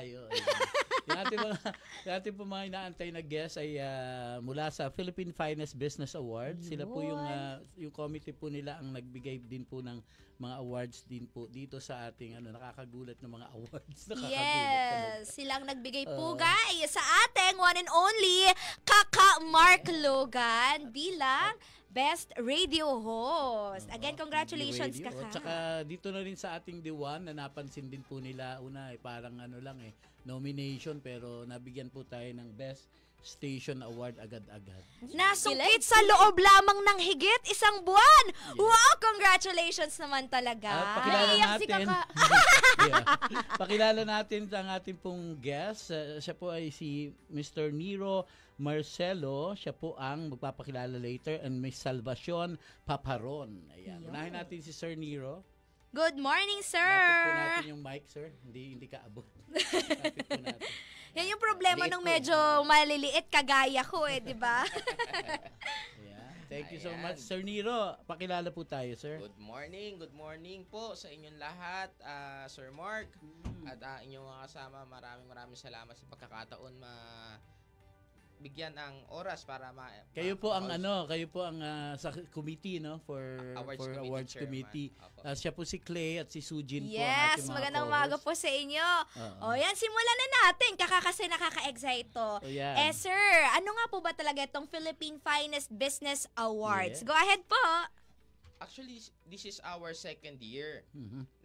Ayun. Yung ating po mga inaantay na guest ay mula sa Philippine Finest Business Awards. Sila po yung committee po nila ang nagbigay din po ng mga awards din po dito sa ating nakakagulat na mga awards. Yes, silang nagbigay po guys sa ating one and only Kaka Mark Logan bilang Best Radio Host. Again, congratulations, Kaka. Tsaka dito na rin sa ating Diwan na napansin din po nila parang nomination pero nabigyan po tayo ng Best Station Award agad-agad. Nasungkit sa loob lamang ng higit isang buwan. Yes. Wow, congratulations naman talaga. Pakilala natin. Pakilala natin ang ating pong guest. Siya po ay si Mr. Nero Marcelo. Siya po ang magpapakilala later, and Miss Salvacion Paparon. Ayan. Unahin natin si Sir Nero. Good morning, sir. Lapit po natin yung mic, sir. Hindi ka abot. Lapit po natin. Yan yung problema nung medyo maliliit kagaya ko di ba? Yeah. Thank you so much, Sir Nero. Pakilala po tayo, sir. Good morning po sa inyong lahat, Sir Mark. At inyong mga kasama, maraming salamat sa pagkakataon bigyan ang oras para kayo po ang sa committee for awards committee. Siya po si Clay at si Sujin po ang ating mga magandang umaga po sa inyo. Yan, simulan na natin. Kasi nakaka-excite to. Sir, ano nga po ba talaga itong Philippine Finest Business Awards? Go ahead po. Actually, this is our second year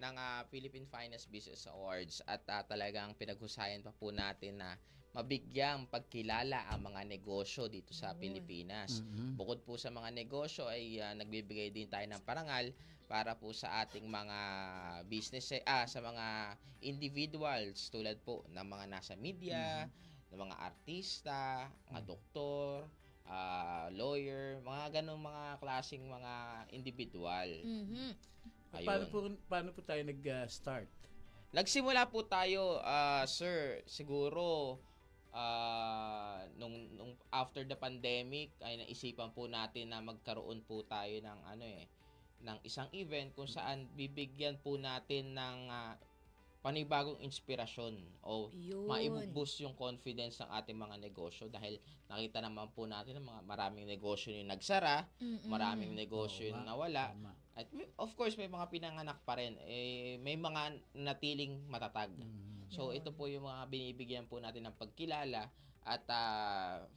ng Philippine Finest Business Awards at talagang pinaghusayan pa po natin na mabigyang pagkilala ang mga negosyo dito sa Pilipinas. Bukod po sa mga negosyo ay nagbibigay din tayo ng parangal para po sa ating mga business, sa mga individuals tulad po ng mga nasa media, ng mga artista, mga doktor, lawyer, mga ganong mga klaseng mga individual. Paano po tayo nag-start? Nagsimula po tayo, sir, siguro nung after the pandemic ay naisipan po natin na magkaroon po tayo ng ng isang event kung saan bibigyan po natin ng panibagong inspirasyon o maibuboost yung confidence ng ating mga negosyo dahil nakita naman po natin na maraming negosyo yung nagsara, maraming negosyo yung nawala. At of course, may mga pinanganak pa rin. May mga natiling matatag. So, ito po yung mga binibigyan po natin ng pagkilala. At,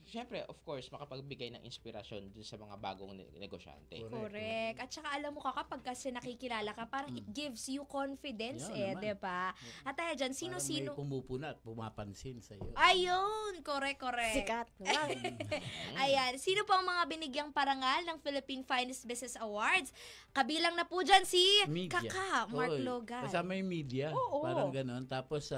syempre, of course, makapagbigay ng inspirasyon dun sa mga bagong negosyante. Correct. At saka alam mo kapag kasi nakikilala ka, parang it gives you confidence diba? At dyan, sino-sino... May pumupuna at pumapansin sa'yo. Ayun! Correct. Sikat. Ayan. Sino po ang mga binigyang parangal ng Philippine Finest Business Awards? Kabilang na po dyan si Kaka Mark Logan. Kasama yung media. Parang ganon. Tapos,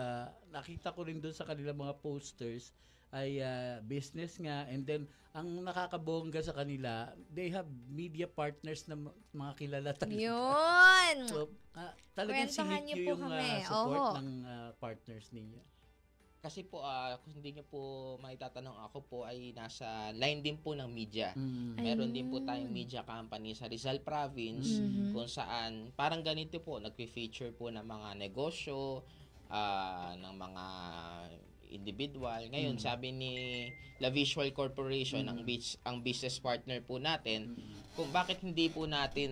nakita ko rin doon sa kanilang mga posters ay business nga, and then ang nakakabongga sa kanila, they have media partners na mga kilala talaga. Yun! So, talagang sinit nyo yung support ng partners ninyo. Kasi po, kung hindi nyo po maitatanong, ako po ay nasa line din po ng media. Meron din po tayong media company sa Rizal Province kung saan parang ganito po, nag-feature po ng mga negosyo, ng mga individual. Ngayon, sabi ni La Visual Corporation, ang business partner po natin, kung bakit hindi po natin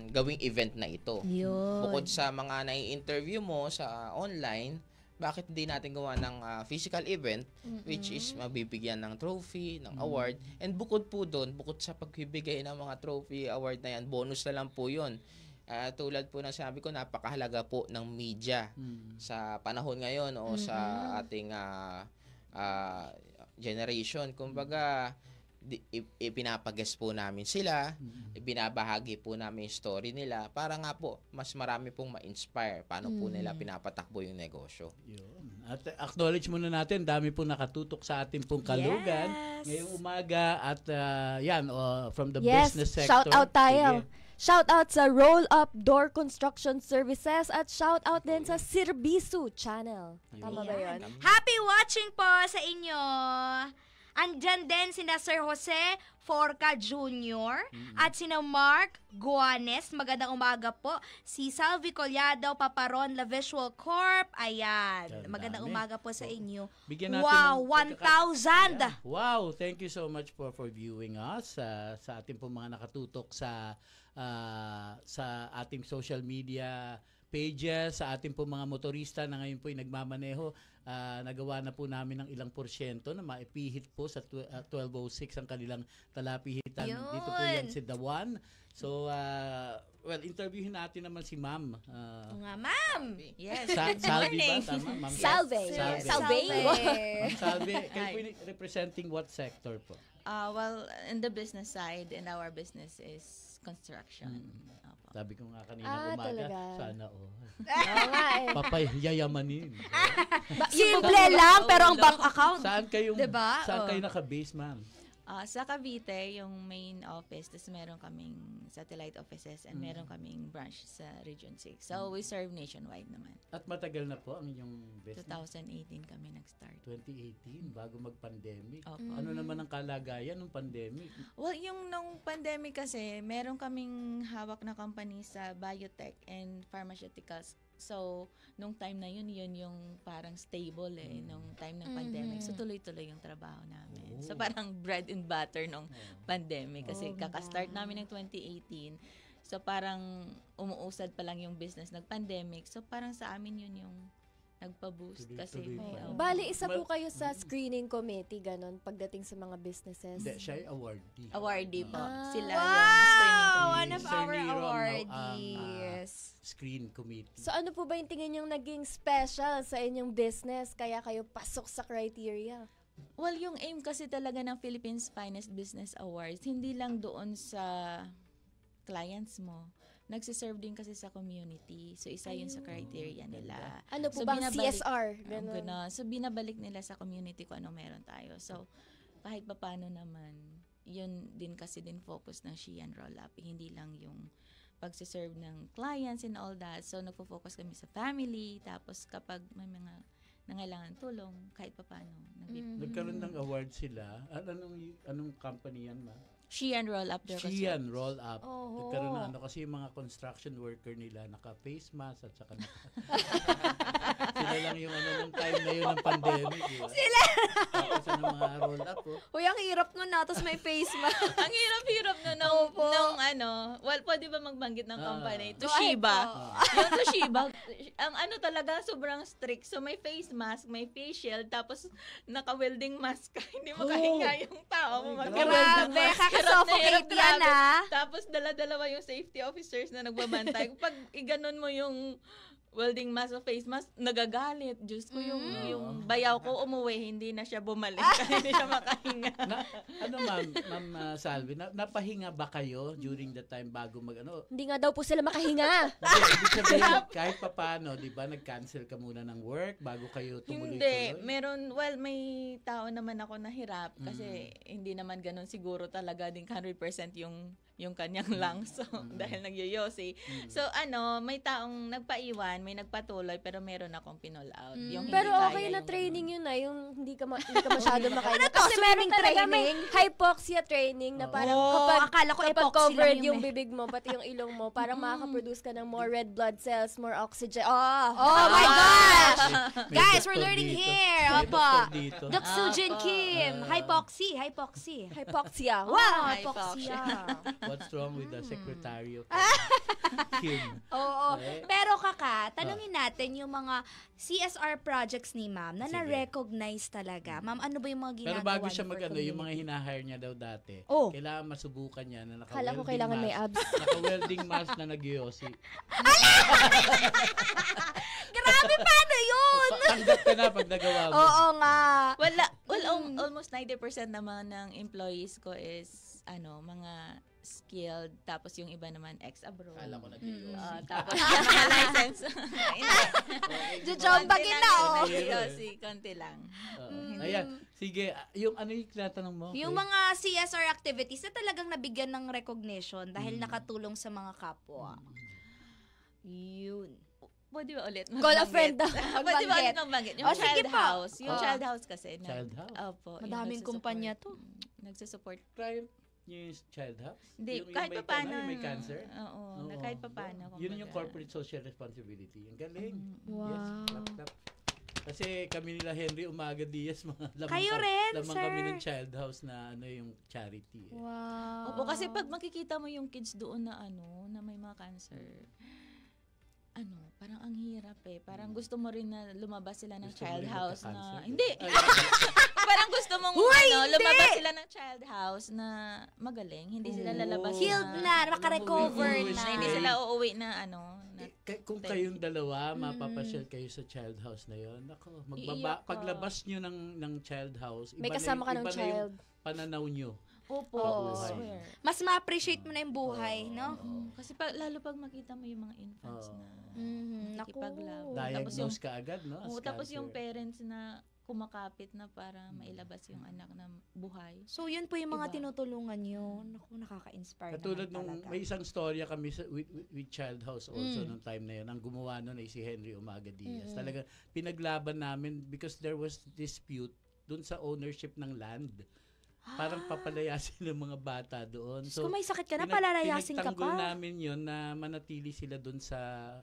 gawing event na ito. Bukod sa mga nai-interview mo sa online, bakit hindi natin gawa ng physical event which is mabibigyan ng trophy, ng award, and bukod po doon, bukod sa pagbibigay ng mga trophy, award na yan, bonus na lang po yun. Tulad po ng sabi ko, napakahalaga po ng media sa panahon ngayon o sa ating generation. Kumbaga, ipinapagas po namin sila, ibinabahagi po namin yung story nila para nga po, mas marami pong ma-inspire paano po nila pinapatakbo yung negosyo. Yun. At acknowledge muna natin, dami pong nakatutok sa ating pong kalugan ngayong umaga at from the business sector. Shout out tayo. Shout out sa Roll Up Door Construction Services at shout out din sa Sirbisu Channel. Tama ba yun? Happy watching po sa inyo. Andyan din sina Sir Jose Forca Jr. at sina Mark Guanes. Magandang umaga po. Si Salvi Collado, Paparon, La Visual Corp. Ayan. Yan, Magandang dami. umaga po sa inyo. Bigyan natin Wow, ng 1,000! Yeah. Wow, thank you so much for viewing us sa ating po mga nakatutok sa ating social media pages, sa ating po mga motorista na ngayon po ay nagmamaneho. Nagawa na po namin ng ilang porsyento na maipihit po sa 1206 ang kanilang talapihitan. Yun. Dito po yan si The One. So, interviewin natin naman si Ma'am. Nga, ma'am. Yes. Salvi ba? Tama? Ma'am? Salve. Salve. Ma'am Salvi, kayo Hi. po representing what sector po? Well, in the business side, and our business is construction. Opo. Sabi ko nga kanina umaga, talaga. sana all. Oo nga eh. Papayayamanin. Simple lang, pero ang bank account. Saan kayo, Diba? saan Oh. kayo naka-base, ma'am? Sa Cavite, yung main office, tapos meron kaming satellite offices, and meron kaming branch sa Region 6. So, we serve nationwide naman. At matagal na po ang inyong business? 2018 kami nag-start. 2018, bago mag-pandemic. Opo. Ano naman ang kalagayan ng pandemic? Well, yung nung pandemic kasi, meron kaming hawak na company sa biotech and pharmaceuticals. So, nung time na yun yung parang stable nung time ng pandemic. So, tuloy-tuloy yung trabaho namin. So, parang bread and butter nung pandemic. Kasi kaka-start namin ng 2018. So, parang umuusad pa lang yung business nag-pandemic. So, parang sa amin yun yung nagpa-boost. Kasi Tuloy-tuloy may, pa. Bali, isa po kayo sa screening committee, ganon, pagdating sa mga businesses. Hindi, siya ay awardee. awardee po. Sila Wow! yung screening One committee. of Sir our Nero ang awardees. Screen committee. So ano po ba yung tingin yung naging special sa inyong business kaya kayo pasok sa criteria? Well, yung aim kasi talaga ng Philippines Finest Business Awards, hindi lang doon sa clients mo. Nagsiserve din kasi sa community. So, isa yun sa criteria nila. Ano po So, bang binabalik- CSR? Ganon. Ganon. So, binabalik nila sa community kung ano meron tayo. So, kahit papaano naman, yun din kasi din focus ng Shein Roll Up. Hindi lang yung pagsiserve ng clients and all that. So, nagpo-focus kami sa family. Tapos, kapag may mga nangailangan tulong, kahit papaano. Nagkaroon ng award sila. Anong company yan, ma? Shein Roll Up. Shein Roll Up. Oho. Nagkaroon na kasi yung mga construction worker nila naka-face mask at saka sila lang yung nung time na yun ng pandemic. Sila! Tapos mga roll up. Uy, ang hirap nun na, tapos may face mask. Ang hirap-hirap nung well, pwede ba magbanggit ng company? Toshiba. Yung Toshiba, ang talaga, sobrang strict. So, may face mask, may face shield, tapos naka-welding mask ka. Hindi makahinga yung tao mo. Mag-welding Grabe, mask. kakasuffocate yan ah. Tapos, dala-dalawa yung safety officers na nagbabantay. Pag iganon mo yung welding mask o face mask, nagagalit. Diyos ko, yung bayaw ko umuwi, hindi na siya bumalik. Hindi siya makahinga. Ma'am Salvi, napahinga ba kayo during the time bago Hindi nga daw po sila makahinga. Ibig sabihin, kahit papano, di ba, nag-cancel ka muna ng work bago kayo tumuloy-tuloy? Hindi. May tao naman ako na hirap kasi hindi naman ganun siguro talaga din 100% yung kanyang lungs. So, dahil nagyoyosi. So, may taong nagpaiwan, may nagpatuloy, pero meron akong pinol out. Yung hindi Pero kaya okay na yung- training yun na, yung hindi ka masyado makahinga. Ano to, Kasi meron swimming talaga may training? hypoxia training na parang akala ko kapag epoxy covered lang yung yun eh. bibig mo, pati yung ilong mo, parang makaka-produce ka ng more red blood cells, more oxygen. Oh my gosh! May Guys, doktor we're learning dito. here. May Opo. doktor dito. Doc Sujin Kim. Hypoxy. Hypoxia. Wow, hypoxia. hypoxia. What's wrong with the secretary of Kim? Oo. Okay. Pero kaka, tanungin natin yung mga CSR projects ni ma'am na Sige. na-recognize talaga. Ma'am, ano ba yung mga ginagawa Pero bago niyo siya for yung mga community? hinahire niya daw dati, Oh. kailangan masubukan niya na Kala ko naka-welding kailangan may mask. abs. Naka-welding mask na nag-yosi. Grabe, paano yun? Tanggap ka na pag nagawa mo. Oo nga. Almost 90% naman ng employees ko is mga skilled, tapos yung iba naman ex-abroad. Kala ko nag-yosi. Tapos yung mga license. Jujombagin na, oh. Konti lang. Ayan. Sige, yung yung tinatanong mo? Yung Okay. mga CSR activities na talagang nabigyan ng recognition dahil nakatulong sa mga kapwa. Yun. pwede ba ulit Call a friend daw. Pwede ba ulit magbanggit? Yung Oh, sige child po. house. Yung Oh. child house kasi. Child house? Opo. yung Madaming nagsusupport. kumpanya to. Nagsusupport. Try yung child house? Hindi, Yung kahit may, pa paano. yung may cancer? Oo, Oo. kahit pa paano. Yun yung corporate social responsibility. Ang galing. Wow. Yes, clap, clap. Kasi kami nila Henry Umaga Diaz, mga lamang, Kayo rin, lamang sir. kami ng child house na yung charity. Wow. Opo, kasi pag makikita mo yung kids doon na na may mga cancer, parang ang hirap eh. Parang gusto mo rin na lumabas sila ng Gusto mo child rin house magka-cancer? na, hindi, Ay, parang gusto mong hindi! lumabas sila ng child house na magaling. Hindi sila lalabas Healed na, makarecover Alam mo, na. Hindi sila uuwi na na kung kayong dalawa, mapapasyal kayo sa child house na yon. Ako, Iiyak ka. paglabas nyo ng child house, May iba kasama ka ng iba na yung child. pananaw nyo. Opo, Buhay. swear. Mas ma-appreciate mo na yung buhay, no? Kasi lalo pag makita mo yung mga infants Oo. na Naku. nakikipaglab. Diagnose ka agad, no? as Tapos yung cancer. parents na kumakapit na para mailabas yung anak na buhay. So, yun po yung mga Iba. tinutulungan nyo. Naku, nakaka-inspire Katulad naman nung talaga. may isang storya kami with child house also Mm. nung time na yun. Ang gumawa nun ay si Henry Umaga Diaz. Talaga pinaglaban namin because there was dispute dun sa ownership ng land. Parang papalayasin ng mga bata doon. Diyos ko, may sakit ka na, palalayasin ka pinagtanggol pa. namin yun na manatili sila doon sa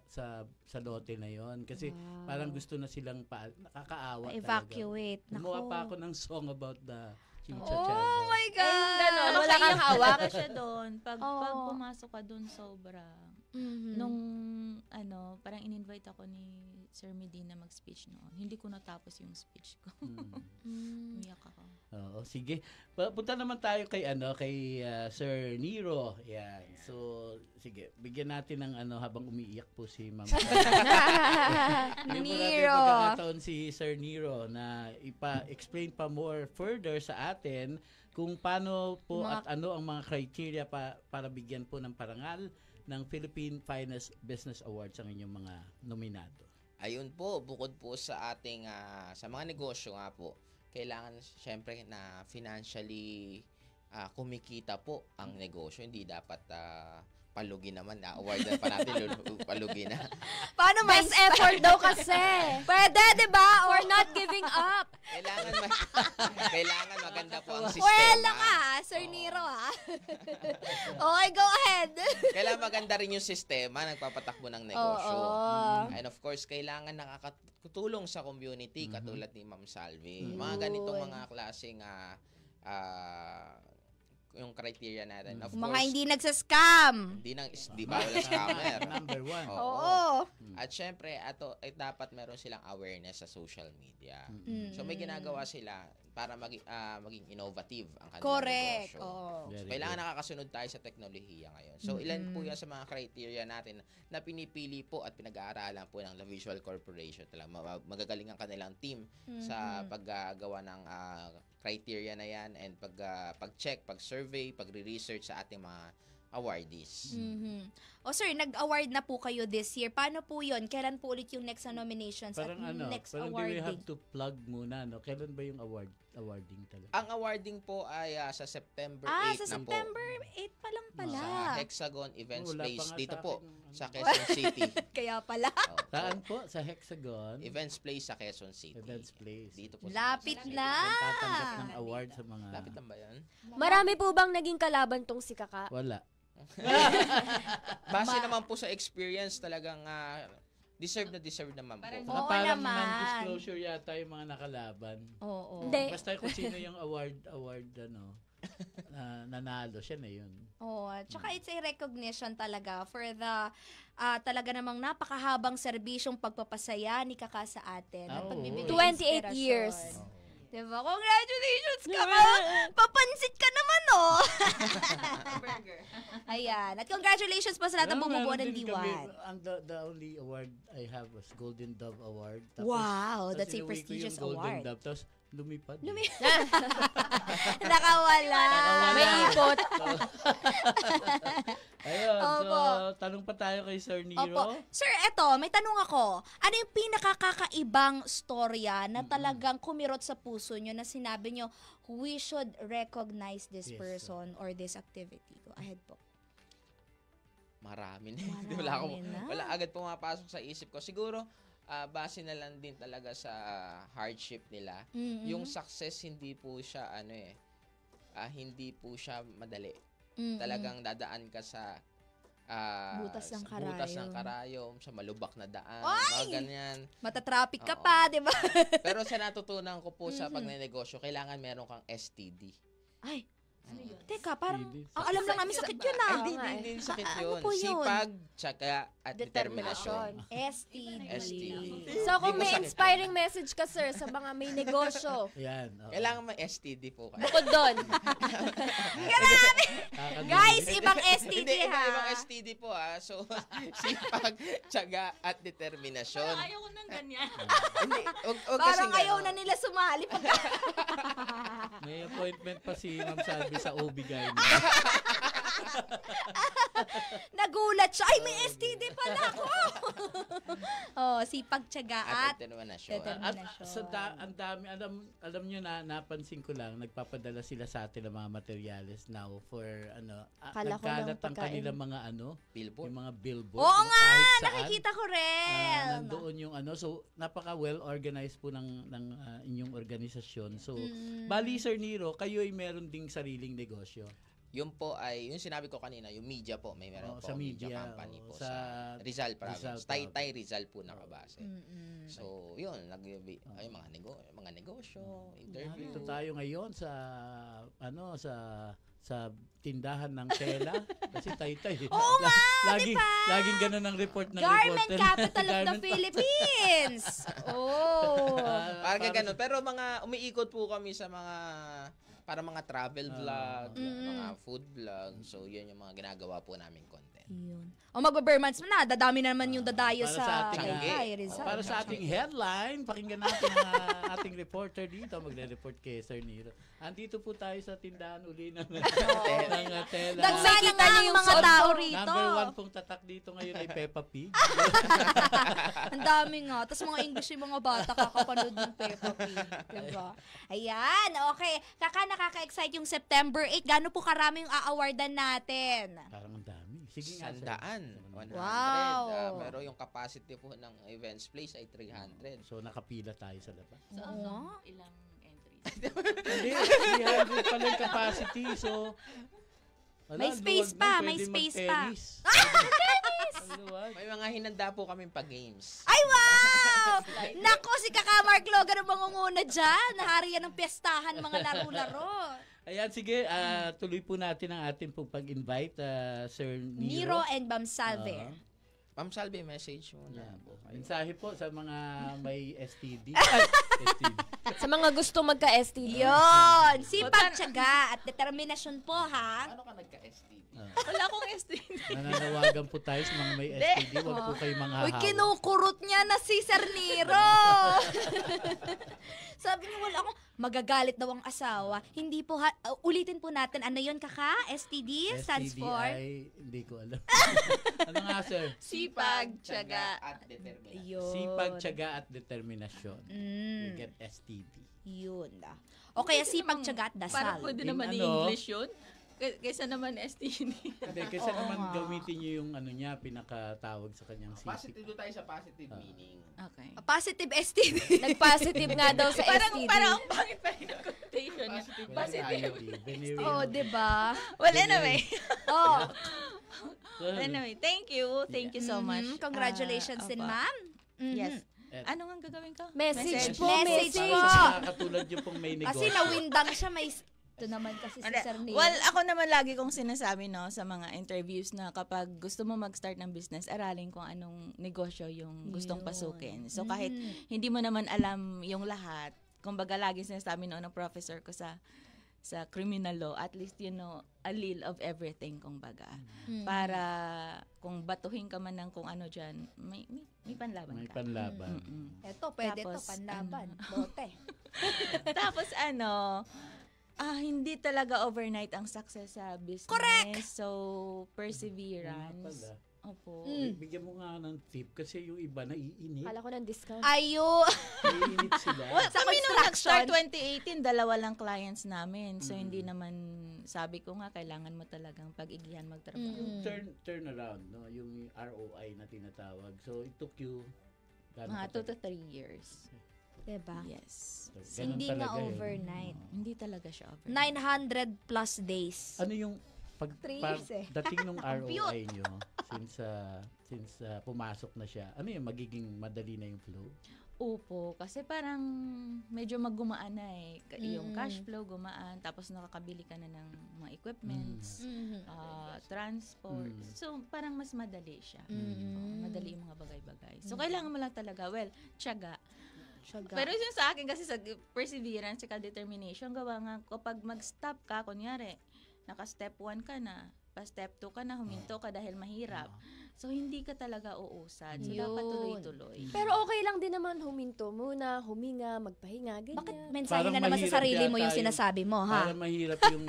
lote na yon. Kasi parang gusto na silang nakakaawa talaga. Evacuate. Gumawa Naku. pa ako ng song about the yung Oh child house. my God! Ganon, Wala kang makaiyak hawak. talaga siya doon. Pag Oo. pumasok ka doon, sobrang. Mhm. Nung, parang in-invite ako ni Sir Medina mag-speech noon. Hindi ko natapos yung speech ko. Mm. Umiyak ako. Oo, sige. Punta naman tayo kay Sir Nero. Yan. So, sige, bigyan natin ng habang umiiyak po si Ma'am. Bigyan po natin Nero. pagkakataon si Sir Nero na explain pa more further sa atin kung paano po Mga- at ano ang mga criteria para bigyan po ng parangal ng Philippine Finest Business Awards ang inyong mga nominado. Ayun po, bukod po sa ating sa mga negosyo nga po, kailangan syempre na financially kumikita po ang negosyo. Hindi dapat palugi naman na award pa natin palugi na. Paano Best effort daw kasi. Pwede, di ba? Or not giving up. Kailangan maganda po ang sistema. Well, Sir Oo. Nero, ha? Okay, go ahead. Kailangan maganda rin yung sistema nagpapatakbo ng negosyo. Oo. And of course, kailangan nakakatulong sa community katulad ni Ma'am Salvi. Mga ganitong mga klaseng yung criteria natin. Of Mga course, hindi nagsascam. hindi bawal ang scammer. Number one. Oo. At syempre, dapat meron silang awareness sa social media. Mm. So may ginagawa sila para maging innovative ang kanilang Correct. negosyo. Oo. So, Very kailangan good. nakakasunod tayo sa teknolohiya ngayon. So, ilan po yan sa mga criteria natin na pinipili po at pinag-aaralan po ng La Visual Corporation. Talagang magagaling ang kanilang team sa paggawa ng criteria na yan and pag-check, pag-survey, pagre-research sa ating mga awardees. Mhm. O sir, nag-award na po kayo this year. Paano po yun? Kailan po ulit yung next nominations Parang at next parang do we have awarding? to plug muna, no? Kailan ba yung awarding talaga? Ang awarding po ay sa September 8 Sa na po. September 8 pa lang pala. Sa Hexagon Events Wala pa Place nga dito sa po akin yung sa Quezon City. Kaya pala. Oh, Saan po? Sa Hexagon? Events Place sa Quezon City. Events Place. Dito po. Lapit sa Quezon City. na. Nagtatanggap ng award sa mga... Lapit lang ba yan? Marami po bang naging kalaban tong si Kaka? Wala. Base naman po sa experience talagang deserve naman po. Oo Parang naman. non-disclosure yata yung mga nakalaban. Oo. Hindi. Basta kung sino yung award nanalo, siya na yun. Oo. Tsaka it's a recognition talaga for the talaga namang napakahabang serbisyong pagpapasaya ni Kaka sa atin. At Oo. pagbibigay 28 inspirasyon. years. Diba? Congratulations ka ba? Papansit ka naman, oh! Ayan. At congratulations po sa lahat ng bumubuo ng Meron din kami, diwan. the only award I have was Golden Dove Award. Wow, tapos that's a inuwi ko prestigious yung Golden award. Dove, tapos lumipad. Nakawala. May ipot. Ayun, so Opo. tanong pa tayo kay Sir Nero. Opo. Sir, eto, may tanong ako. Ano yung pinakakakaibang storya na talagang kumirot sa puso nyo na sinabi nyo, we should recognize this Yes, person or this activity? Go ahead po. Marami na. Marami na. Wala agad pumapasok sa isip ko. Siguro, base na lang din talaga sa hardship nila. Mm-mm. Yung success, hindi po siya, hindi po siya madali. Mm-mm. Talagang dadaan ka sa Butas ng butas ng karayom. karayom, sa malubak na daan, Ay! mga ganyan. Matatraffic ka Oo. pa, di ba? Pero sa natutunan ko po sa Mhm. pagnenegosyo, kailangan meron kang STD. Ay, Ano yun? teka, parang, Hindi. ang alam lang namin sakit yun ah. Hindi, nga hindi sakit Ano yun. po yun? Sipag, tsaka, at determinasyon. STD. STD. So kung Hindi mo may sakit. inspiring message ka, sir, sa mga may negosyo, Yan. oo. Kailangan may STD po kayo. bukod doon, Kakadumi. Guys, ibang STD Hindi, ha. ibang STD po So, sipag, tsaga, at determinasyon. Parang ayaw ko ng ganyan. Hindi, wag Parang kasing ayaw ganon. na nila sumali pag May appointment pa si Ma'am Salvi sa OB-GYN. nagulat siya. Ay, may STD pala ako. Oh, sipag, tiyaga At at determinasyon. determinasyon. Ang dami, alam nyo na, napansin ko lang, nagpapadala sila sa atin ng mga materials now for, Kala ko lang nagkalat ang pagkain. kanilang mga, Billboard. yung mga billboard. Oo no, nga, kahit saan. nakikita ko rin. Nandoon yung so napaka well organized po ng inyong organisasyon. So Mm. bali Sir Nero, kayo ay meron ding sariling negosyo. Yun po ay, yung sinabi ko kanina, yung media po, meron Oo, po, sa media media, company oo, po sa sa Rizal Province. Rizal Taytay Rizal po nakabase. Mm-mm. So, yun, ay mga negosyo, interview. Dito tayo ngayon sa sa tindahan ng tela kasi Taytay. Oo nga, laging diba? laging ganun ang report ng Garment reporter. capital of the Garment Philippines. Oh. Parang ganun. Pero umiikot po kami sa para mga travel vlog, mga food vlog. So, yun yung mga ginagawa po namin content. Yun. O magbe-bare months mo na, dadami na naman yung dadayo para sa sa ating, Taytay, Rizal. Para sa ating headline, pakinggan natin ang ating reporter dito. Magre-report kay Sir Nero. Andito po tayo sa tindahan uli ng tela. Nagsana Nakikita na niyo ang yung mga suot tao ko. rito. Number 1 pong tatak dito ngayon ay Peppa Pig. Ang dami nga. Tapos mga English yung mga bata kakapanood ng Peppa Pig. Diba? Ayan, okay. Nakaka-excite yung September 8. Gano'n po karami yung a-awardan natin? Parang ang dami. Sige nga, Sir. 100. Wow. Pero yung capacity po ng events place ay 300. So nakapila tayo sa labas. So, Oo. ilang entries? Hindi, 300 pala yung capacity. So, May space pa, may space pa. May mga hinanda po kaming pa-games. Ay, wow! Nako, si Kaka Mark Logan ang mangunguna dyan. Nahariyan ng piyestahan, mga laro-laro. Ayan, sige, tuloy po natin ang ating pong pag-invite, Sir Nero Nero. and Bam Salve. Ma'am Salve, message mo na Yan. po. Mensahe po sa mga may STD. Ay, STD. sa mga gusto magka-STD. Yun! Sipag, tiyaga at determinasyon po, ha? Paano ka nagka-STD? Wala akong STD. Nananawagan po tayo sa mga may STD. Huwag po kayong mga Uy, kinukurot niya na si Sir Nero. Sabi niya, wala akong magagalit daw ang asawa. Hindi po, ulitin po natin, ano yun, Kaka? STD stands for? STDI, hindi ko alam. Ano nga, sir? Sipag, tiyaga. at determinasyon. Yun. Sipag, tiyaga at determinasyon. You Mm, get STD. yun da. O kaya sipag, tiyaga at Parang dasal. pwede In naman ano? i-English yun. Kaysa naman STD. Hindi, kasi Oo naman nga. gamitin niyo yung ano niya, pinakatawag sa kanyang sisip. Positive doon tayo sa positive meaning. Okay. Positive STD. Nag-positive nga daw sa STD. Parang ang pangit pa rin ang quotation niya. Positive. Oh, di ba? Well, anyway. Oh, Anyway, thank you. Thank you so much. Congratulations din, Opo. ma'am. Mhm. Yes. Eh, Ano nga gagawin ko? Message po, Message message. po. Sa katulad yung pong may Kasi negosyo. nawindang siya, may... Ito naman kasi si Hindi. Sir Nero. Well, ako naman lagi kong sinasabi no sa mga interviews na kapag gusto mo mag-start ng business, aralin kung anong negosyo yung gustong Yun. pasukin. So kahit hindi mo naman alam yung lahat, kumbaga lagi sinasabi noon ng professor ko sa criminal law, at least you know a little of everything kumbaga. Para kung batuhin ka man ng kung ano diyan, may panlaban May ka. panlaban. Mm-mm. Eto, pwede to, Tapos, panlaban. Bote. Tapos hindi talaga overnight ang success sa business. Correct! So, Nga perseverance. pala. Opo. Bigyan mo nga ng tip kasi yung iba naiinip. Kala ko ng discount. Ayo. Naiinip sila. Well, Sa kami nung nag-start construction. 2018, dalawa lang clients namin. So, hindi naman, sabi ko nga, kailangan mo talagang pag-igihan magtrabaho. Turn around, no? Yung ROI na tinatawag. So, it took you Mga 2 to 3 years. Diba? Yes. Ganun Hindi nga talaga yun. overnight. Hindi talaga siya overnight. 900 plus days. Ano yung Three years eh. dating nung Compute. ROI nyo since pumasok na siya, ano yung magiging madali na yung flow? Opo, kasi parang medyo maggumaan na eh. Yung cash flow gumaan, tapos nakakabili ka na ng mga equipments, transport. So, parang mas madali siya. Madali yung mga bagay-bagay. So, kailangan mo lang talaga, tiyaga. Pero yung sa akin kasi sa perseverance, saka determination, gawa nga kapag mag-stop ka, kunyari, naka-step 1 ka na, pa-step 2 ka na, huminto ka dahil mahirap. So, hindi ka talaga uusad. So, dapat tuloy-tuloy. Pero okay lang din naman huminto muna, huminga, magpahinga, ganyan. Bakit mensahe Parang na naman sa mahirap sarili mo yata yung sinasabi mo, ha? Para mahirap yung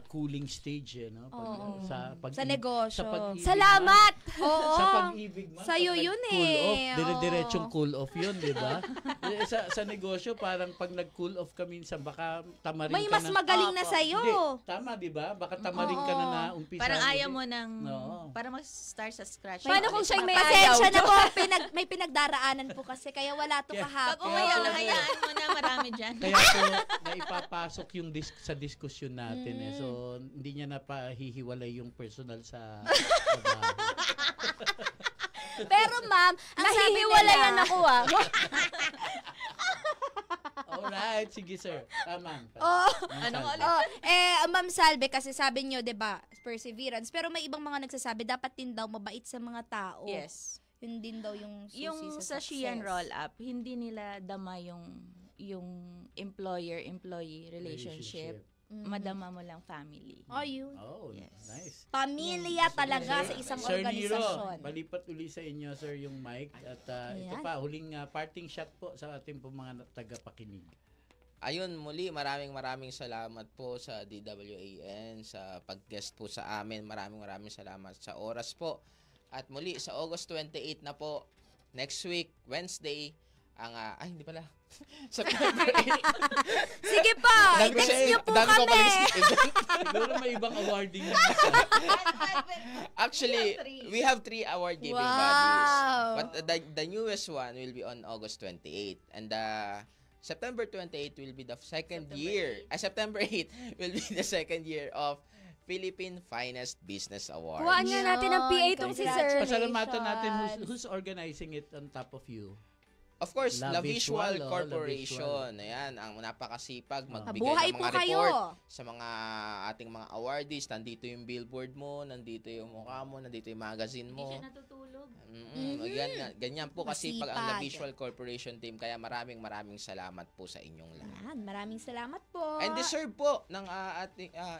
cooling stage, no? Sa negosyo. pag-ibig Salamat! Oo. Sa pag-ibig man. Sa'yo pag yun nag-cool eh. off, Oo. dire-diretsong cool off yun, di ba? sa negosyo, parang pag nag-cool off ka minsan, baka tamarin May ka mas na. magaling na Opo. sa'yo. Hindi, tama, di ba? Baka tamarin ka na umpisa. Parang ayaw mo ng, Oo. para mag-start sa scratch. Paano kung siya'y may Pasensya ayaw? na po, may pinagdaraanan po kasi, kaya wala to Kaya- Pag kahapon. umayaw na, hayaan mo na, marami dyan. Kaya po, naipapasok yung sa diskusyon natin eh. So, hindi niya napahihiwalay yung personal sa trabaho. Pero ma'am, ang sabi Nahihiwalayan nila, ako Alright, sige sir. Tama. Oh, Ano nga ulit? Ma'am Salve, kasi sabi nyo, 'di ba, perseverance. Pero may ibang mga nagsasabi, dapat din daw mabait sa mga tao. Yes. Yun din daw yung susi Yung sa sa Shein success. roll up, hindi nila dama yung employer-employee relationship. Madama mo lang family. Ayun. Oh, Yes. nice. Pamilya talaga sa isang Sir organisasyon. Nero, balipat uli sa inyo, sir, yung mic. At ito Ayan. pa, huling parting shot po sa ating po mga tagapakinig. Ayun, muli, maraming salamat po sa DWAN, sa pag-guest po sa amin. Maraming salamat sa oras po. At muli, sa August 28 na po, next week, Wednesday, hindi pala. September 8. Sige po, i-text nyo po Dami ko kami. pa-list event. Siguro may ibang awarding na. Actually, we have 3 award giving bodies. But the newest one will be on August 28. And September 28 will be the second year. September 8 will be the second year of Philippine Finest Business Award. Kuhaan nga natin ng PA itong si Sir. Pasalamatan natin who's organizing it on top of you. Of course, La La Visual Visual, Corporation. Ayan, ang napakasipag magbigay Buhay ng po mga kayo. report sa mga ating mga awardees. Nandito yung billboard mo, nandito yung mukha mo, nandito yung magazine Hindi mo. siya natutulog. Ganyan po kasi pag ang La Masipag. Visual Corporation team. Kaya maraming salamat po sa inyong lahat. Yan, maraming salamat po. And deserve po ng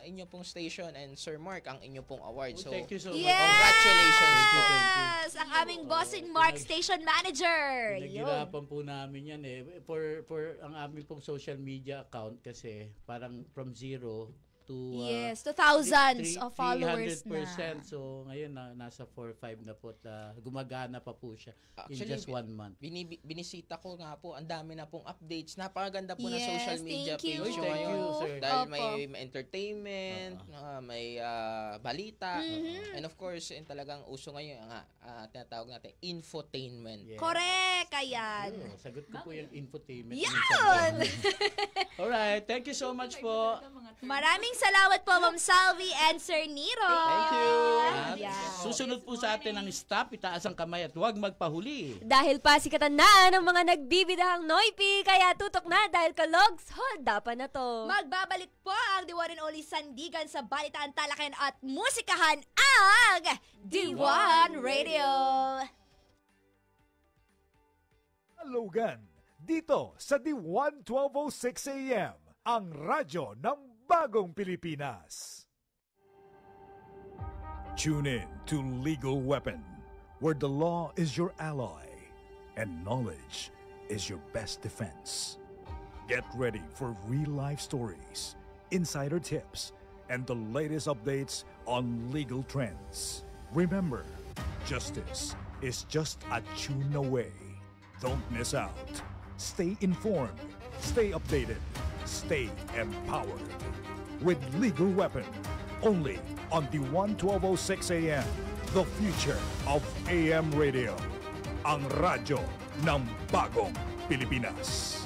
inyo pong station and Sir Mark ang inyo pong award. So, Thank you so much. Yes! Congratulations po. Yes! Ang aming bossing Mark Station Manager. Yun. Pinaghirapan po namin yan eh. For ang aming pong social media account kasi parang from 0 to Yes, to thousands of followers 300%. na. So ngayon nasa 4-5 na po at gumagana pa po siya in Actually, just 1 month. Binisita ko nga po, ang dami na pong updates. Napakaganda po ng Yes, social media thank you. page nyo Thank you, ngayon. sir. Dahil Opo. may entertainment, may balita, and of course, talagang uso ngayon ang tinatawag natin infotainment. Yeah. Correct, ayan. Oh, sagot ko po yung infotainment. Yan! Alright, thank you so much po. Maraming salamat po, Ma'am Salvi and Sir Nero. Thank you. At Yeah. susunod po sa atin ang stop, itaas ang kamay at huwag magpahuli. Dahil pasikatan na ng mga nagbibidahang Noipi, kaya tutok na dahil kalogs, holda pa na to. Magbabalik po ang The One and Only Sandigan sa Balitaan, Talakayan at Musikahan ang D1 Radio. Logan, dito sa D1 1206 AM, ang radyo ng bagong Pilipinas. Tune in to Legal Weapon, where the law is your ally and knowledge is your best defense. Get ready for real-life stories, insider tips, and the latest updates on legal trends. Remember, Justice is just a tune away. Don't miss out. Stay informed, stay updated, stay empowered. With Legal Weapon, only on the 1206 AM, the future of AM radio. Ang radyo ng bagong Pilipinas.